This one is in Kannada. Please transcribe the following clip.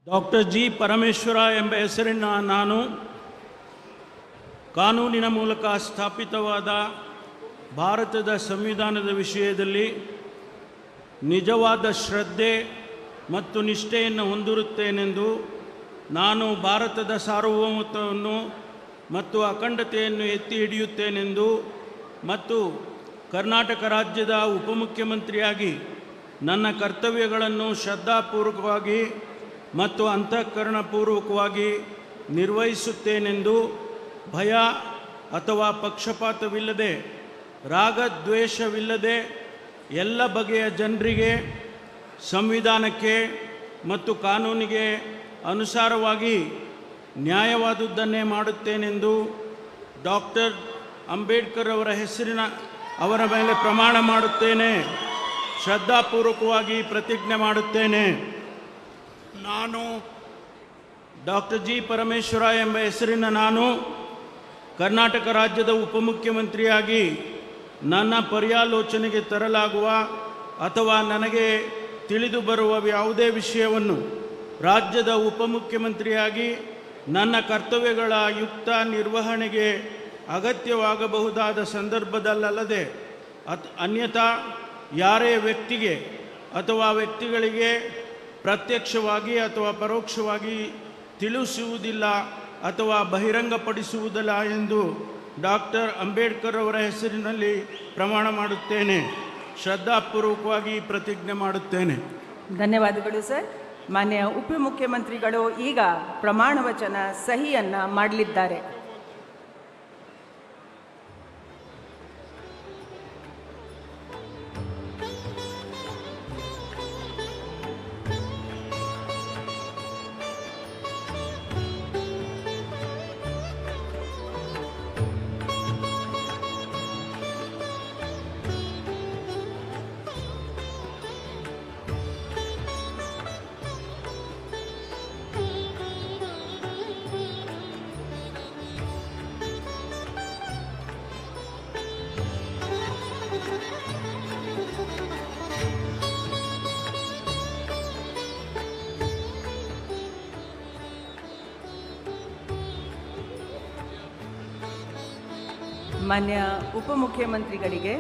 ಡಾಕ್ಟರ್ ಜಿ ಪರಮೇಶ್ವರ ಎಂಬ ಹೆಸರಿನ ನಾನು ಕಾನೂನಿನ ಮೂಲಕ ಸ್ಥಾಪಿತವಾದ ಭಾರತದ ಸಂವಿಧಾನದ ವಿಷಯದಲ್ಲಿ ನಿಜವಾದ ಶ್ರದ್ಧೆ ಮತ್ತು ನಿಷ್ಠೆಯನ್ನು ಹೊಂದಿರುತ್ತೇನೆಂದು ನಾನು ಭಾರತದ ಸಾರ್ವಭೌಮತ್ವವನ್ನು ಮತ್ತು ಅಖಂಡತೆಯನ್ನು ಎತ್ತಿ ಹಿಡಿಯುತ್ತೇನೆಂದು ಮತ್ತು ಕರ್ನಾಟಕ ರಾಜ್ಯದ ಉಪಮುಖ್ಯಮಂತ್ರಿಯಾಗಿ ನನ್ನ ಕರ್ತವ್ಯಗಳನ್ನು ಶ್ರದ್ಧಾಪೂರ್ವಕವಾಗಿ ಮತ್ತು ಅಂತಃಕರಣಪೂರ್ವಕವಾಗಿ ನಿರ್ವಹಿಸುತ್ತೇನೆಂದು ಭಯ ಅಥವಾ ಪಕ್ಷಪಾತವಿಲ್ಲದೆ ರಾಗದ್ವೇಷವಿಲ್ಲದೆ ಎಲ್ಲ ಬಗೆಯ ಜನರಿಗೆ ಸಂವಿಧಾನಕ್ಕೆ ಮತ್ತು ಕಾನೂನಿಗೆ ಅನುಸಾರವಾಗಿ ನ್ಯಾಯವಾದುದನ್ನೇ ಮಾಡುತ್ತೇನೆಂದು ಡಾಕ್ಟರ್ ಅಂಬೇಡ್ಕರ್ ಅವರ ಮೇಲೆ ಪ್ರಮಾಣ ಮಾಡುತ್ತೇನೆ. ಶ್ರದ್ಧಾಪೂರ್ವಕವಾಗಿ ಪ್ರತಿಜ್ಞೆ ಮಾಡುತ್ತೇನೆ. ನಾನು ಡಾಕ್ಟರ್ ಜಿ ಪರಮೇಶ್ವರ ಎಂಬ ಹೆಸರಿನ ನಾನು ಕರ್ನಾಟಕ ರಾಜ್ಯದ ಉಪಮುಖ್ಯಮಂತ್ರಿಯಾಗಿ ನನ್ನ ಪರ್ಯಾಲೋಚನೆಗೆ ತರಲಾಗುವ ಅಥವಾ ನನಗೆ ತಿಳಿದು ಬರುವ ಯಾವುದೇ ವಿಷಯವನ್ನು ರಾಜ್ಯದ ಉಪಮುಖ್ಯಮಂತ್ರಿಯಾಗಿ ನನ್ನ ಕರ್ತವ್ಯಗಳ ಯುಕ್ತ ನಿರ್ವಹಣೆಗೆ ಅಗತ್ಯವಾಗಬಹುದಾದ ಸಂದರ್ಭದಲ್ಲದೆ ಅನ್ಯಥಾ ಯಾರೇ ವ್ಯಕ್ತಿಗೆ ಅಥವಾ ವ್ಯಕ್ತಿಗಳಿಗೆ ಪ್ರತ್ಯಕ್ಷವಾಗಿ ಅಥವಾ ಪರೋಕ್ಷವಾಗಿ ತಿಳಿಸುವುದಿಲ್ಲ ಅಥವಾ ಬಹಿರಂಗಪಡಿಸುವುದಿಲ್ಲ ಎಂದು ಡಾಕ್ಟರ್ ಅಂಬೇಡ್ಕರ್ ಅವರ ಹೆಸರಿನಲ್ಲಿ ಪ್ರಮಾಣ ಮಾಡುತ್ತೇನೆ. ಶ್ರದ್ಧಾಪೂರ್ವಕವಾಗಿ ಪ್ರತಿಜ್ಞೆ ಮಾಡುತ್ತೇನೆ. ಧನ್ಯವಾದಗಳು ಸರ್. ಮಾನ್ಯ ಉಪಮುಖ್ಯಮಂತ್ರಿಗಳು ಈಗ ಪ್ರಮಾಣ ವಚನ ಸಹಿಯನ್ನು ಮಾಡಲಿದ್ದಾರೆ. ಮಾನ್ಯ ಉಪಮುಖ್ಯಮಂತ್ರಿಗಳಿಗೆ